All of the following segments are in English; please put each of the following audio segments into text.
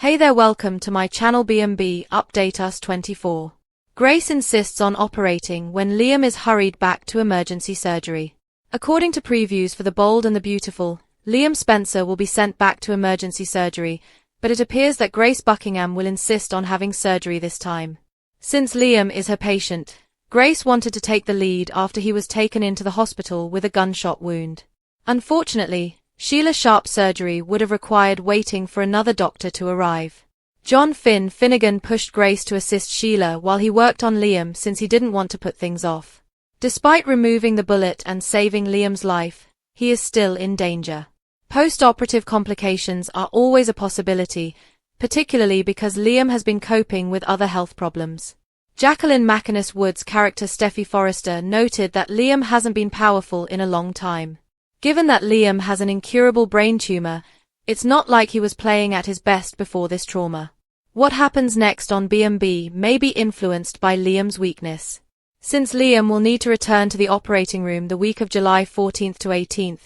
Hey there, welcome to my channel B&B Update Us 24. Grace insists on operating when Liam is hurried back to emergency surgery. According to previews for The Bold and the Beautiful, Liam Spencer will be sent back to emergency surgery, but it appears that Grace Buckingham will insist on having surgery this time. Since Liam is her patient, Grace wanted to take the lead after he was taken into the hospital with a gunshot wound. Unfortunately, Sheila Sharp's surgery would have required waiting for another doctor to arrive. John Finnegan pushed Grace to assist Sheila while he worked on Liam since he didn't want to put things off. Despite removing the bullet and saving Liam's life, he is still in danger. Post-operative complications are always a possibility, particularly because Liam has been coping with other health problems. Jacqueline MacInnes Wood's character Steffi Forrester noted that Liam hasn't been powerful in a long time. Given that Liam has an incurable brain tumor, it's not like he was playing at his best before this trauma. What happens next on B&B may be influenced by Liam's weakness. Since Liam will need to return to the operating room the week of July 14th to 18th,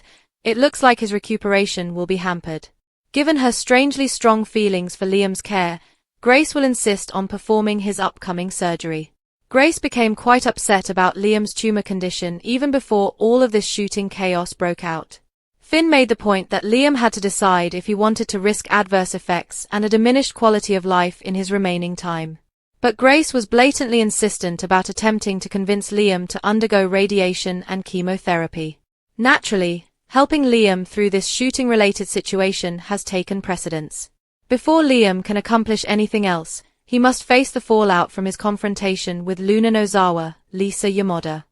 it looks like his recuperation will be hampered. Given her strangely strong feelings for Liam's care, Grace will insist on performing his upcoming surgery. Grace became quite upset about Liam's tumor condition even before all of this shooting chaos broke out. Finn made the point that Liam had to decide if he wanted to risk adverse effects and a diminished quality of life in his remaining time. But Grace was blatantly insistent about attempting to convince Liam to undergo radiation and chemotherapy. Naturally, helping Liam through this shooting-related situation has taken precedence. Before Liam can accomplish anything else, he must face the fallout from his confrontation with Luna Nozawa, Lisa Yamada.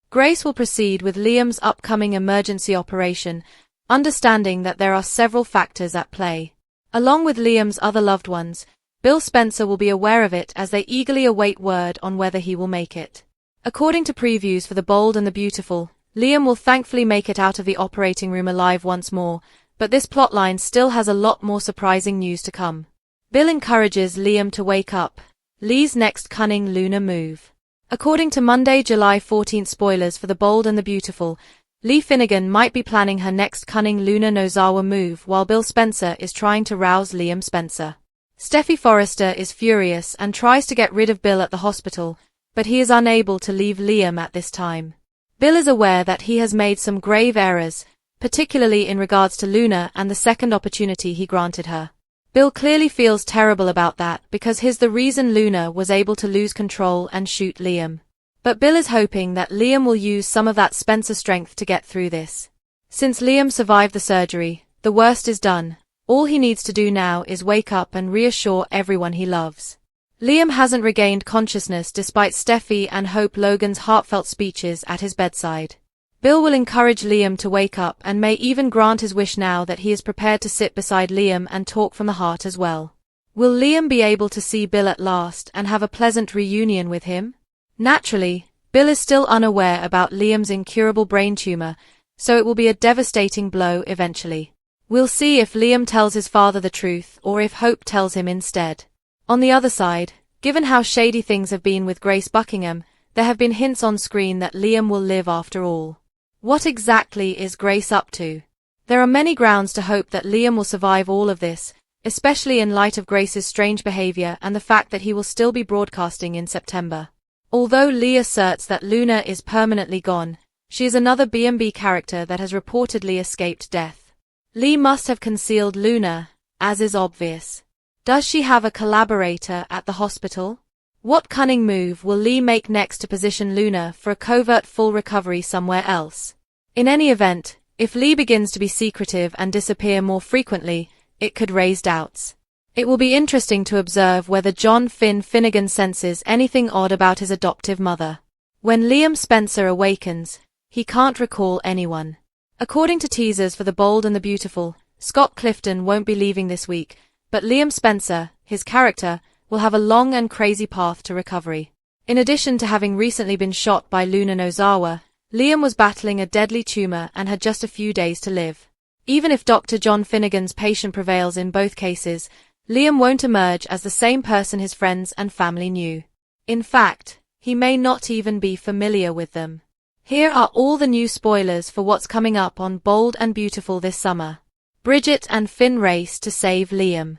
Grace will proceed with Liam's upcoming emergency operation, understanding that there are several factors at play. Along with Liam's other loved ones, Bill Spencer will be aware of it as they eagerly await word on whether he will make it. According to previews for The Bold and the Beautiful, Liam will thankfully make it out of the operating room alive once more, but this plotline still has a lot more surprising news to come. Bill encourages Liam to wake up, Lee's next cunning Luna move. According to Monday, July 14th spoilers for The Bold and the Beautiful, Lee Finnegan might be planning her next cunning Luna Nozawa move while Bill Spencer is trying to rouse Liam Spencer. Steffi Forrester is furious and tries to get rid of Bill at the hospital, but he is unable to leave Liam at this time. Bill is aware that he has made some grave errors, particularly in regards to Luna and the second opportunity he granted her. Bill clearly feels terrible about that because he's the reason Luna was able to lose control and shoot Liam. But Bill is hoping that Liam will use some of that Spencer strength to get through this. Since Liam survived the surgery, the worst is done. All he needs to do now is wake up and reassure everyone he loves. Liam hasn't regained consciousness despite Steffi and Hope Logan's heartfelt speeches at his bedside. Bill will encourage Liam to wake up and may even grant his wish now that he is prepared to sit beside Liam and talk from the heart as well. Will Liam be able to see Bill at last and have a pleasant reunion with him? Naturally, Bill is still unaware about Liam's incurable brain tumor, so it will be a devastating blow eventually. We'll see if Liam tells his father the truth or if Hope tells him instead. On the other side, given how shady things have been with Grace Buckingham, there have been hints on screen that Liam will live after all. What exactly is Grace up to? There are many grounds to hope that Liam will survive all of this, especially in light of Grace's strange behavior and the fact that he will still be broadcasting in September. Although Lee asserts that Luna is permanently gone, she is another B&B character that has reportedly escaped death. Lee must have concealed Luna, as is obvious. Does she have a collaborator at the hospital? What cunning move will Lee make next to position Luna for a covert full recovery somewhere else? In any event, if Lee begins to be secretive and disappear more frequently, it could raise doubts. It will be interesting to observe whether John Finnegan senses anything odd about his adoptive mother. When Liam Spencer awakens, he can't recall anyone. According to teasers for The Bold and the Beautiful, Scott Clifton won't be leaving this week, but Liam Spencer, his character, will have a long and crazy path to recovery. In addition to having recently been shot by Luna Nozawa, Liam was battling a deadly tumor and had just a few days to live. Even if Dr. John Finnegan's patient prevails in both cases, Liam won't emerge as the same person his friends and family knew. In fact, he may not even be familiar with them. Here are all the new spoilers for what's coming up on Bold and Beautiful this summer. Bridget and Finn race to save Liam.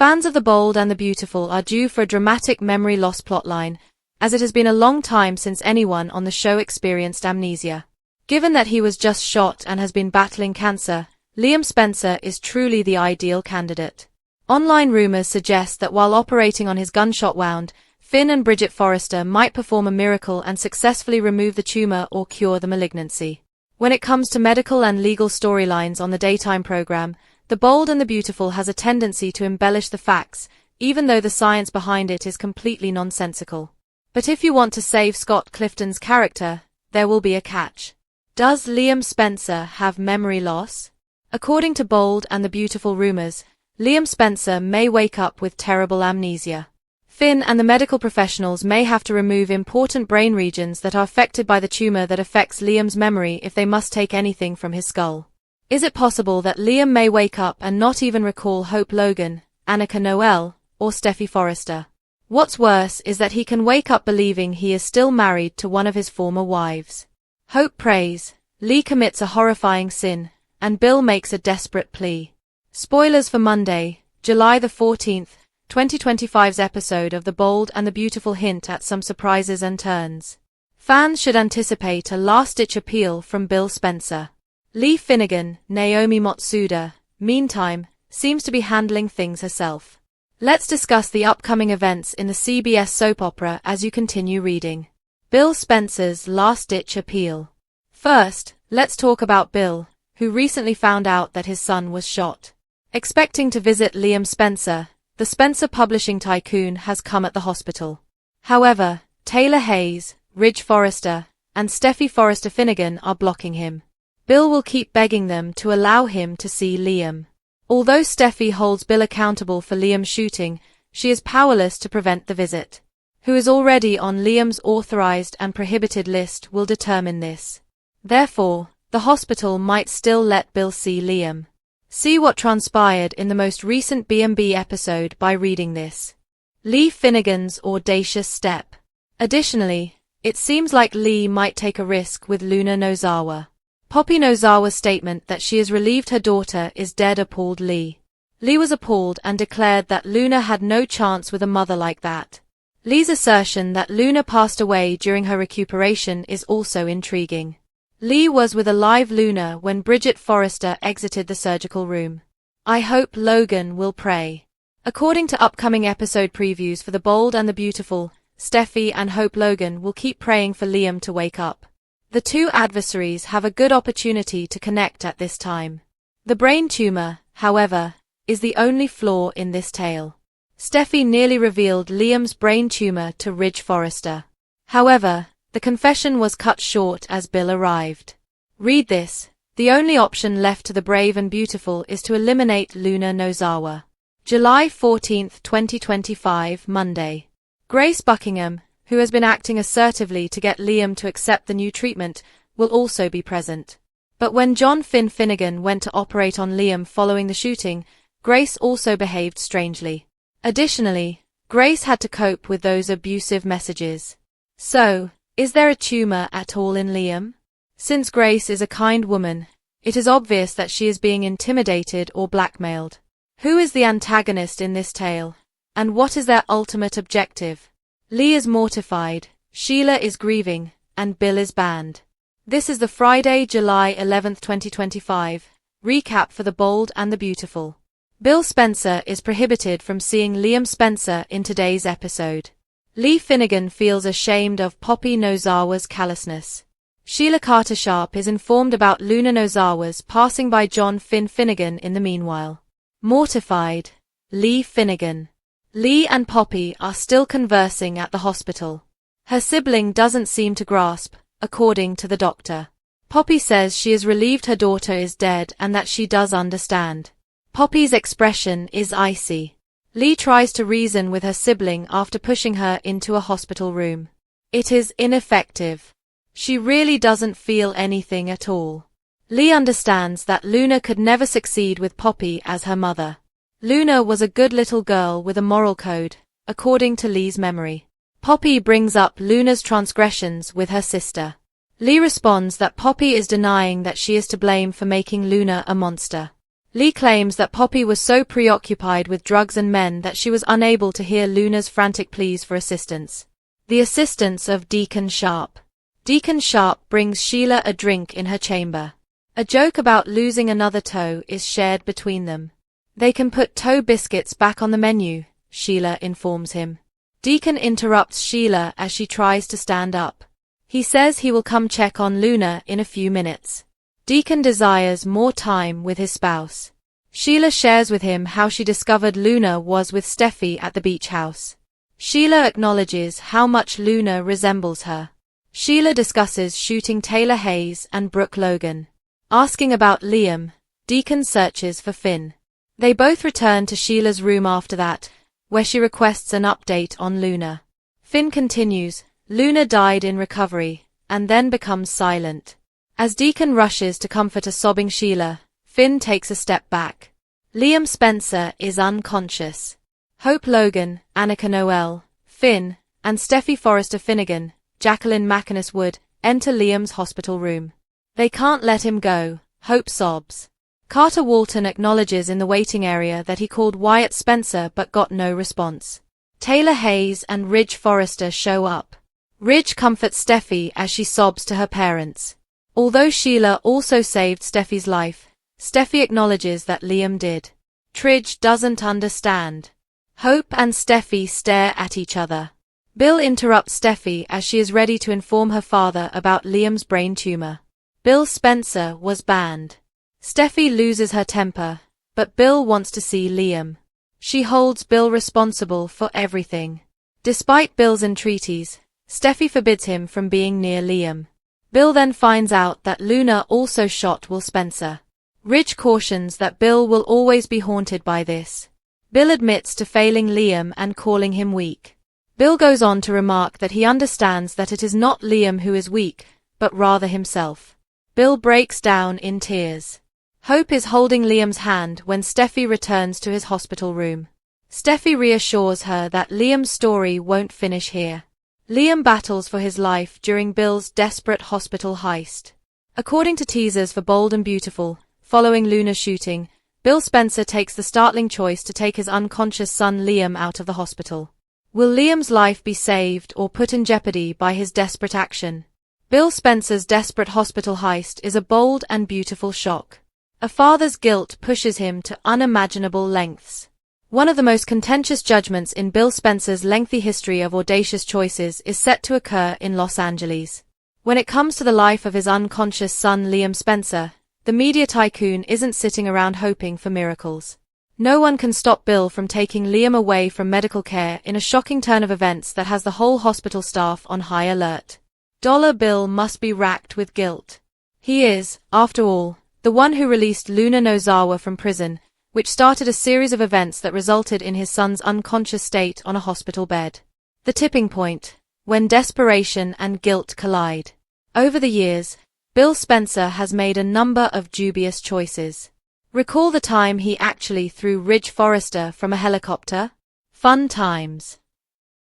Fans of The Bold and the Beautiful are due for a dramatic memory loss plotline, as it has been a long time since anyone on the show experienced amnesia. Given that he was just shot and has been battling cancer, Liam Spencer is truly the ideal candidate. Online rumors suggest that while operating on his gunshot wound, Finn and Bridget Forrester might perform a miracle and successfully remove the tumor or cure the malignancy. When it comes to medical and legal storylines on the daytime program, The Bold and the Beautiful has a tendency to embellish the facts, even though the science behind it is completely nonsensical. But if you want to save Scott Clifton's character, there will be a catch. Does Liam Spencer have memory loss? According to Bold and the Beautiful rumors, Liam Spencer may wake up with terrible amnesia. Finn and the medical professionals may have to remove important brain regions that are affected by the tumor that affects Liam's memory if they must take anything from his skull. Is it possible that Liam may wake up and not even recall Hope Logan, Annika Noel, or Steffi Forrester? What's worse is that he can wake up believing he is still married to one of his former wives. Hope prays, Lee commits a horrifying sin, and Bill makes a desperate plea. Spoilers for Monday, July the 14th, 2025's episode of The Bold and the Beautiful hint at some surprises and turns. Fans should anticipate a last-ditch appeal from Bill Spencer. Lee Finnegan, Naomi Matsuda, meantime, seems to be handling things herself. Let's discuss the upcoming events in the CBS soap opera as you continue reading. Bill Spencer's last-ditch appeal. First, let's talk about Bill, who recently found out that his son was shot. Expecting to visit Liam Spencer, the Spencer publishing tycoon has come at the hospital. However, Taylor Hayes, Ridge Forrester, and Steffi Forrester Finnegan are blocking him. Bill will keep begging them to allow him to see Liam. Although Steffi holds Bill accountable for Liam's shooting, she is powerless to prevent the visit. Who is already on Liam's authorized and prohibited list will determine this. Therefore, the hospital might still let Bill see Liam. See what transpired in the most recent B&B episode by reading this. Lee Finnegan's audacious step. Additionally, it seems like Lee might take a risk with Luna Nozawa. Poppy Nozawa's statement that she is relieved her daughter is dead appalled Lee. Lee was appalled and declared that Luna had no chance with a mother like that. Lee's assertion that Luna passed away during her recuperation is also intriguing. Lee was with a live Luna when Bridget Forrester exited the surgical room. I hope Logan will pray. According to upcoming episode previews for The Bold and the Beautiful, Steffi and Hope Logan will keep praying for Liam to wake up. The two adversaries have a good opportunity to connect at this time. The brain tumor, however, is the only flaw in this tale. Steffi nearly revealed Liam's brain tumor to Ridge Forrester. However, the confession was cut short as Bill arrived. Read this. The only option left to the brave and beautiful is to eliminate Luna Nozawa. July 14, 2025, Monday. Grace Buckingham, who has been acting assertively to get Liam to accept the new treatment, will also be present. But when John Finn Finnegan went to operate on Liam following the shooting, Grace also behaved strangely. Additionally, Grace had to cope with those abusive messages. So, is there a tumor at all in Liam? Since Grace is a kind woman, it is obvious that she is being intimidated or blackmailed. Who is the antagonist in this tale? And what is their ultimate objective? Lee is mortified, Sheila is grieving, and Bill is banned. This is the Friday, July 11, 2025, recap for The Bold and the Beautiful. Bill Spencer is prohibited from seeing Liam Spencer in today's episode. Lee Finnegan feels ashamed of Poppy Nozawa's callousness. Sheila Carter Sharp is informed about Luna Nozawa's passing by John Finn Finnegan in the meanwhile. Mortified, Lee Finnegan. Lee and Poppy are still conversing at the hospital. Her sibling doesn't seem to grasp, according to the doctor. Poppy says she is relieved her daughter is dead and that she does understand. Poppy's expression is icy. Lee tries to reason with her sibling after pushing her into a hospital room. It is ineffective. She really doesn't feel anything at all. Lee understands that Luna could never succeed with Poppy as her mother. Luna was a good little girl with a moral code, according to Lee's memory. Poppy brings up Luna's transgressions with her sister. Lee responds that Poppy is denying that she is to blame for making Luna a monster. Lee claims that Poppy was so preoccupied with drugs and men that she was unable to hear Luna's frantic pleas for assistance. The assistance of Deacon Sharp. Deacon Sharp brings Sheila a drink in her chamber. A joke about losing another toe is shared between them. They can put toe biscuits back on the menu, Sheila informs him. Deacon interrupts Sheila as she tries to stand up. He says he will come check on Luna in a few minutes. Deacon desires more time with his spouse. Sheila shares with him how she discovered Luna was with Steffi at the beach house. Sheila acknowledges how much Luna resembles her. Sheila discusses shooting Taylor Hayes and Brooke Logan. Asking about Liam, Deacon searches for Finn. They both return to Sheila's room after that, where she requests an update on Luna. Finn continues, Luna died in recovery, and then becomes silent. As Deacon rushes to comfort a sobbing Sheila, Finn takes a step back. Liam Spencer is unconscious. Hope Logan, Annika Noel, Finn, and Steffi Forrester Finnegan, Jacqueline McInnes Wood, enter Liam's hospital room. They can't let him go, Hope sobs. Carter Walton acknowledges in the waiting area that he called Wyatt Spencer but got no response. Taylor Hayes and Ridge Forrester show up. Ridge comforts Steffi as she sobs to her parents. Although Sheila also saved Steffi's life, Steffi acknowledges that Liam did. Tridge doesn't understand. Hope and Steffi stare at each other. Bill interrupts Steffi as she is ready to inform her father about Liam's brain tumor. Bill Spencer was banned. Steffi loses her temper, but Bill wants to see Liam. She holds Bill responsible for everything. Despite Bill's entreaties, Steffi forbids him from being near Liam. Bill then finds out that Luna also shot Will Spencer. Ridge cautions that Bill will always be haunted by this. Bill admits to failing Liam and calling him weak. Bill goes on to remark that he understands that it is not Liam who is weak, but rather himself. Bill breaks down in tears. Hope is holding Liam's hand when Steffi returns to his hospital room. Steffi reassures her that Liam's story won't finish here. Liam battles for his life during Bill's desperate hospital heist. According to teasers for Bold and Beautiful, following Luna's shooting, Bill Spencer takes the startling choice to take his unconscious son Liam out of the hospital. Will Liam's life be saved or put in jeopardy by his desperate action? Bill Spencer's desperate hospital heist is a bold and beautiful shock. A father's guilt pushes him to unimaginable lengths. One of the most contentious judgments in Bill Spencer's lengthy history of audacious choices is set to occur in Los Angeles. When it comes to the life of his unconscious son Liam Spencer, the media tycoon isn't sitting around hoping for miracles. No one can stop Bill from taking Liam away from medical care in a shocking turn of events that has the whole hospital staff on high alert. Dollar Bill must be racked with guilt. He is, after all, the one who released Luna Nozawa from prison, which started a series of events that resulted in his son's unconscious state on a hospital bed. The tipping point, when desperation and guilt collide. Over the years, Bill Spencer has made a number of dubious choices. Recall the time he actually threw Ridge Forrester from a helicopter? Fun times.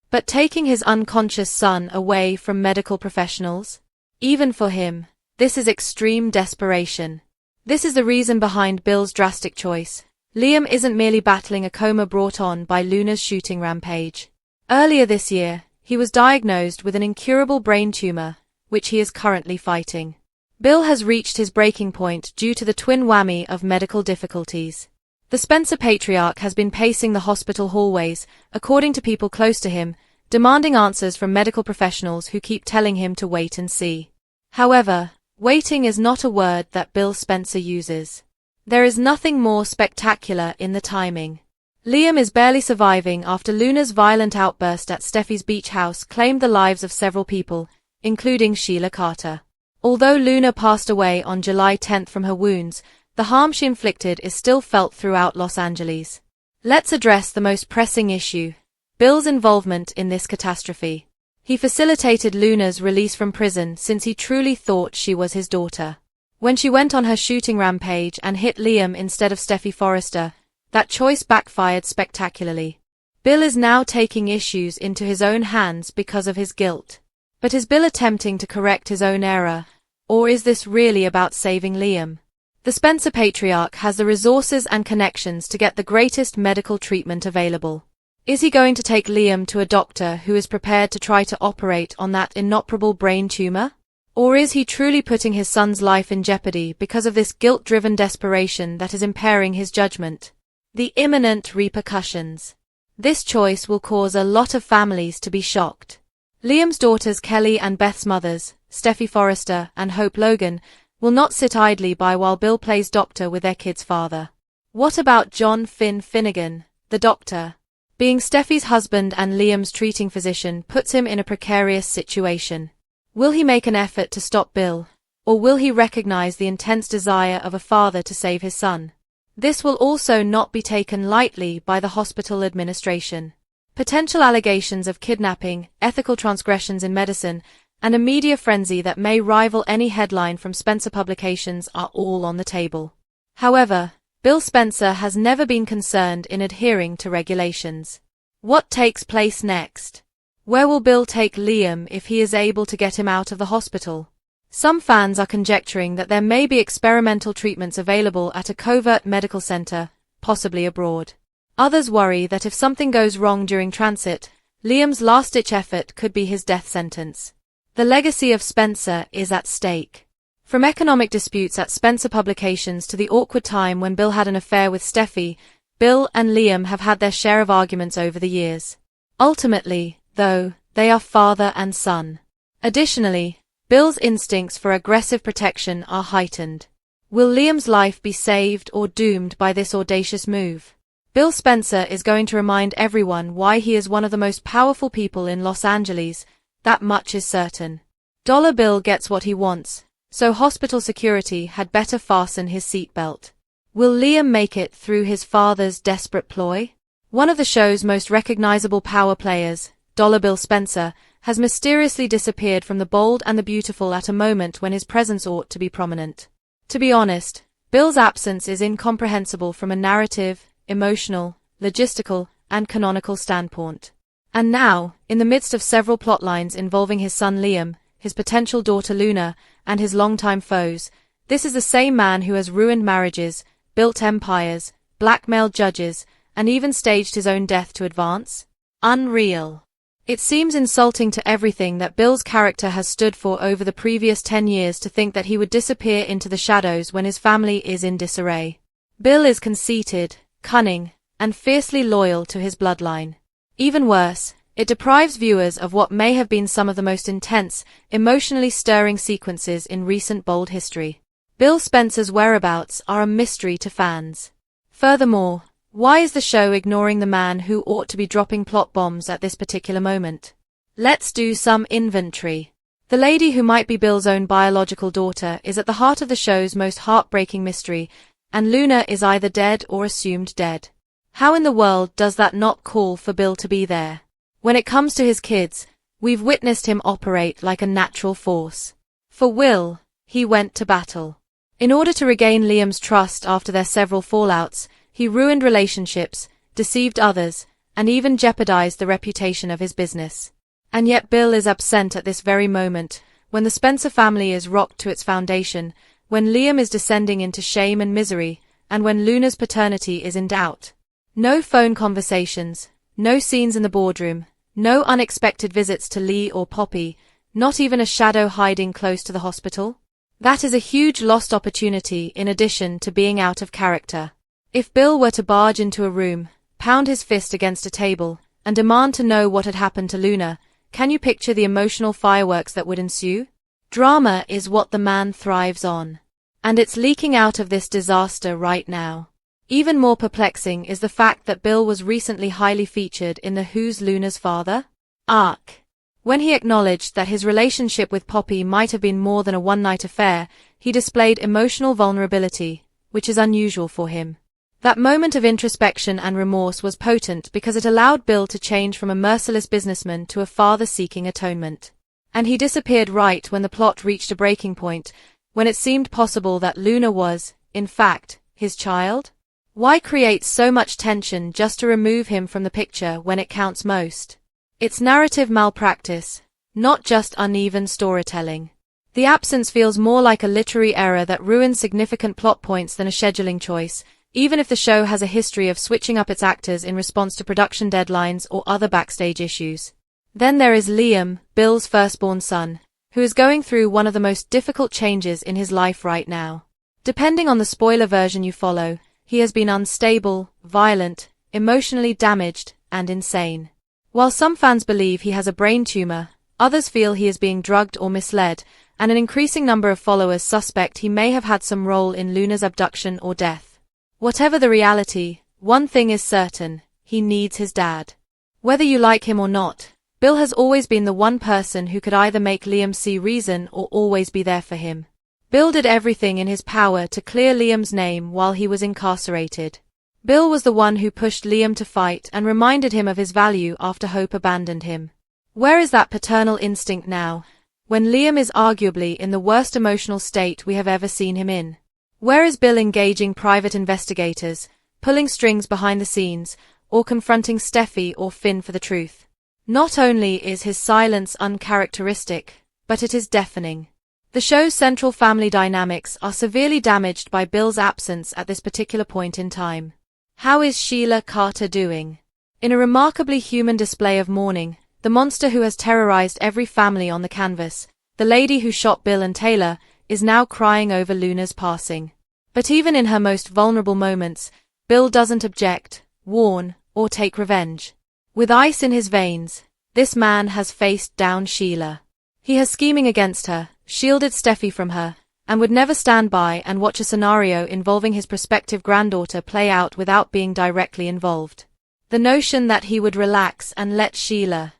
But taking his unconscious son away from medical professionals? Even for him, this is extreme desperation. This is the reason behind Bill's drastic choice. Liam isn't merely battling a coma brought on by Luna's shooting rampage. Earlier this year, he was diagnosed with an incurable brain tumor, which he is currently fighting. Bill has reached his breaking point due to the twin whammy of medical difficulties. The Spencer patriarch has been pacing the hospital hallways, according to people close to him, demanding answers from medical professionals who keep telling him to wait and see. However, waiting is not a word that Bill Spencer uses. There is nothing more spectacular in the timing. Liam is barely surviving after Luna's violent outburst at Steffi's beach house claimed the lives of several people, including Sheila Carter. Although Luna passed away on July 10 from her wounds, the harm she inflicted is still felt throughout Los Angeles. Let's address the most pressing issue: Bill's involvement in this catastrophe. He facilitated Luna's release from prison since he truly thought she was his daughter. When she went on her shooting rampage and hit Liam instead of Steffi Forrester, that choice backfired spectacularly. Bill is now taking issues into his own hands because of his guilt. But is Bill attempting to correct his own error, or is this really about saving Liam? The Spencer patriarch has the resources and connections to get the greatest medical treatment available. Is he going to take Liam to a doctor who is prepared to try to operate on that inoperable brain tumor? Or is he truly putting his son's life in jeopardy because of this guilt-driven desperation that is impairing his judgment? The imminent repercussions. This choice will cause a lot of families to be shocked. Liam's daughters Kelly and Beth's mothers, Steffi Forrester and Hope Logan, will not sit idly by while Bill plays doctor with their kid's father. What about John Finn Finnegan, the doctor? Being Steffi's husband and Liam's treating physician puts him in a precarious situation. Will he make an effort to stop Bill, or will he recognize the intense desire of a father to save his son? This will also not be taken lightly by the hospital administration. Potential allegations of kidnapping, ethical transgressions in medicine, and a media frenzy that may rival any headline from Spencer publications are all on the table. However, Bill Spencer has never been concerned in adhering to regulations. What takes place next? Where will Bill take Liam if he is able to get him out of the hospital? Some fans are conjecturing that there may be experimental treatments available at a covert medical center, possibly abroad. Others worry that if something goes wrong during transit, Liam's last-ditch effort could be his death sentence. The legacy of Spencer is at stake. From economic disputes at Spencer Publications to the awkward time when Bill had an affair with Steffi, Bill and Liam have had their share of arguments over the years. Ultimately, though, they are father and son. Additionally, Bill's instincts for aggressive protection are heightened. Will Liam's life be saved or doomed by this audacious move? Bill Spencer is going to remind everyone why he is one of the most powerful people in Los Angeles, that much is certain. Dollar Bill gets what he wants, so hospital security had better fasten his seatbelt. Will Liam make it through his father's desperate ploy? One of the show's most recognizable power players, Dollar Bill Spencer, has mysteriously disappeared from The Bold and the Beautiful at a moment when his presence ought to be prominent. To be honest, Bill's absence is incomprehensible from a narrative, emotional, logistical, and canonical standpoint. And now, in the midst of several plotlines involving his son Liam, his potential daughter Luna, and his longtime foes, this is the same man who has ruined marriages, built empires, blackmailed judges, and even staged his own death to advance? Unreal. It seems insulting to everything that Bill's character has stood for over the previous 10 years to think that he would disappear into the shadows when his family is in disarray. Bill is conceited, cunning, and fiercely loyal to his bloodline. Even worse, it deprives viewers of what may have been some of the most intense, emotionally stirring sequences in recent Bold history. Bill Spencer's whereabouts are a mystery to fans. Furthermore, why is the show ignoring the man who ought to be dropping plot bombs at this particular moment? Let's do some inventory. The lady who might be Bill's own biological daughter is at the heart of the show's most heartbreaking mystery, and Luna is either dead or assumed dead. How in the world does that not call for Bill to be there? When it comes to his kids, we've witnessed him operate like a natural force. For Will, he went to battle. In order to regain Liam's trust after their several fallouts, he ruined relationships, deceived others, and even jeopardized the reputation of his business. And yet Bill is absent at this very moment, when the Spencer family is rocked to its foundation, when Liam is descending into shame and misery, and when Luna's paternity is in doubt. No phone conversations, no scenes in the boardroom, no unexpected visits to Lee or Poppy, not even a shadow hiding close to the hospital. That is a huge lost opportunity in addition to being out of character. If Bill were to barge into a room, pound his fist against a table, and demand to know what had happened to Luna, can you picture the emotional fireworks that would ensue? Drama is what the man thrives on. And it's leaking out of this disaster right now. Even more perplexing is the fact that Bill was recently highly featured in the Who's Luna's Father? arc. When he acknowledged that his relationship with Poppy might have been more than a one-night affair, he displayed emotional vulnerability, which is unusual for him. That moment of introspection and remorse was potent because it allowed Bill to change from a merciless businessman to a father seeking atonement. And he disappeared right when the plot reached a breaking point, when it seemed possible that Luna was, in fact, his child? Why create so much tension just to remove him from the picture when it counts most? It's narrative malpractice, not just uneven storytelling. The absence feels more like a literary error that ruins significant plot points than a scheduling choice, even if the show has a history of switching up its actors in response to production deadlines or other backstage issues. Then there is Liam, Bill's firstborn son, who is going through one of the most difficult changes in his life right now. Depending on the spoiler version you follow, he has been unstable, violent, emotionally damaged, and insane. While some fans believe he has a brain tumor, others feel he is being drugged or misled, and an increasing number of followers suspect he may have had some role in Luna's abduction or death. Whatever the reality, one thing is certain, he needs his dad. Whether you like him or not, Bill has always been the one person who could either make Liam see reason or always be there for him. Bill did everything in his power to clear Liam's name while he was incarcerated. Bill was the one who pushed Liam to fight and reminded him of his value after Hope abandoned him. Where is that paternal instinct now, when Liam is arguably in the worst emotional state we have ever seen him in? Where is Bill engaging private investigators, pulling strings behind the scenes, or confronting Steffi or Finn for the truth? Not only is his silence uncharacteristic, but it is deafening. The show's central family dynamics are severely damaged by Bill's absence at this particular point in time. How is Sheila Carter doing? In a remarkably human display of mourning, the monster who has terrorized every family on the canvas, the lady who shot Bill and Taylor, is now crying over Luna's passing. But even in her most vulnerable moments, Bill doesn't object, warn, or take revenge. With ice in his veins, this man has faced down Sheila. He has scheming against her, shielded Steffi from her, and would never stand by and watch a scenario involving his prospective granddaughter play out without being directly involved. The notion that he would relax and let Sheila.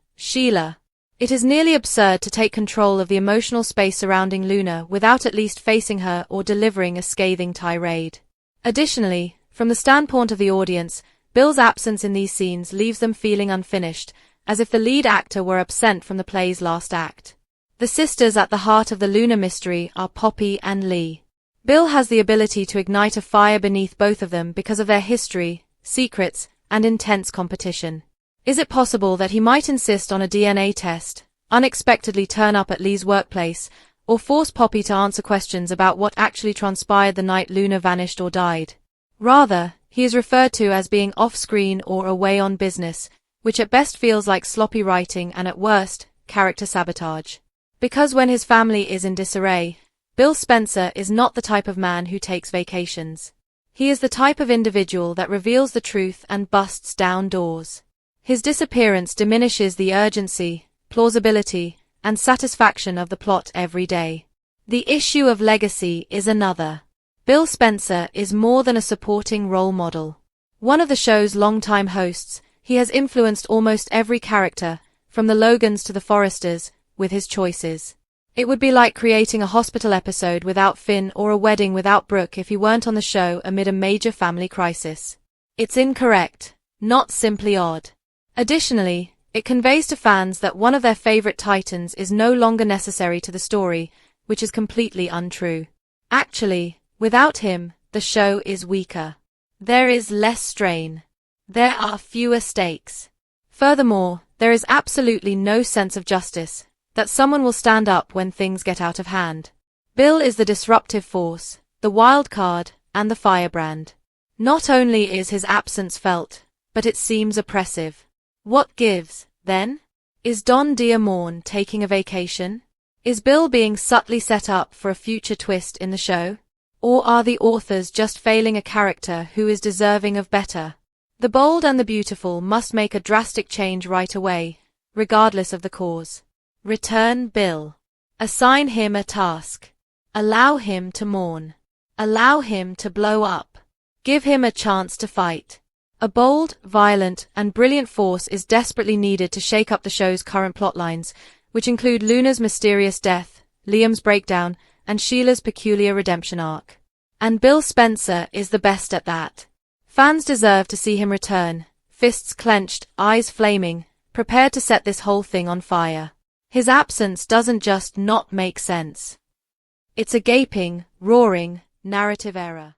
It is nearly absurd to take control of the emotional space surrounding Luna without at least facing her or delivering a scathing tirade. Additionally, from the standpoint of the audience, Bill's absence in these scenes leaves them feeling unfinished, as if the lead actor were absent from the play's last act. The sisters at the heart of the Luna mystery are Poppy and Lee. Bill has the ability to ignite a fire beneath both of them because of their history, secrets, and intense competition. Is it possible that he might insist on a DNA test, unexpectedly turn up at Lee's workplace, or force Poppy to answer questions about what actually transpired the night Luna vanished or died? Rather, he is referred to as being off-screen or away on business, which at best feels like sloppy writing and at worst, character sabotage. Because when his family is in disarray, Bill Spencer is not the type of man who takes vacations. He is the type of individual that reveals the truth and busts down doors. His disappearance diminishes the urgency, plausibility, and satisfaction of the plot every day. The issue of legacy is another. Bill Spencer is more than a supporting role model. One of the show's longtime hosts, he has influenced almost every character, from the Logans to the Forresters, with his choices. It would be like creating a hospital episode without Finn or a wedding without Brooke if he weren't on the show amid a major family crisis. It's incorrect, not simply odd. Additionally, it conveys to fans that one of their favorite titans is no longer necessary to the story, which is completely untrue. Actually, without him, the show is weaker. There is less strain. There are fewer stakes. Furthermore, there is absolutely no sense of justice, that someone will stand up when things get out of hand. Bill is the disruptive force, the wild card, and the firebrand. Not only is his absence felt, but it seems oppressive. What gives, then? Is Don Diamorne taking a vacation? Is Bill being subtly set up for a future twist in the show? Or are the authors just failing a character who is deserving of better? The bold and the beautiful must make a drastic change right away, regardless of the cause. Return Bill. Assign him a task. Allow him to mourn. Allow him to blow up. Give him a chance to fight. A bold, violent, and brilliant force is desperately needed to shake up the show's current plotlines, which include Luna's mysterious death, Liam's breakdown, and Sheila's peculiar redemption arc. And Bill Spencer is the best at that. Fans deserve to see him return, fists clenched, eyes flaming, prepared to set this whole thing on fire. His absence doesn't just not make sense. It's a gaping, roaring, narrative error.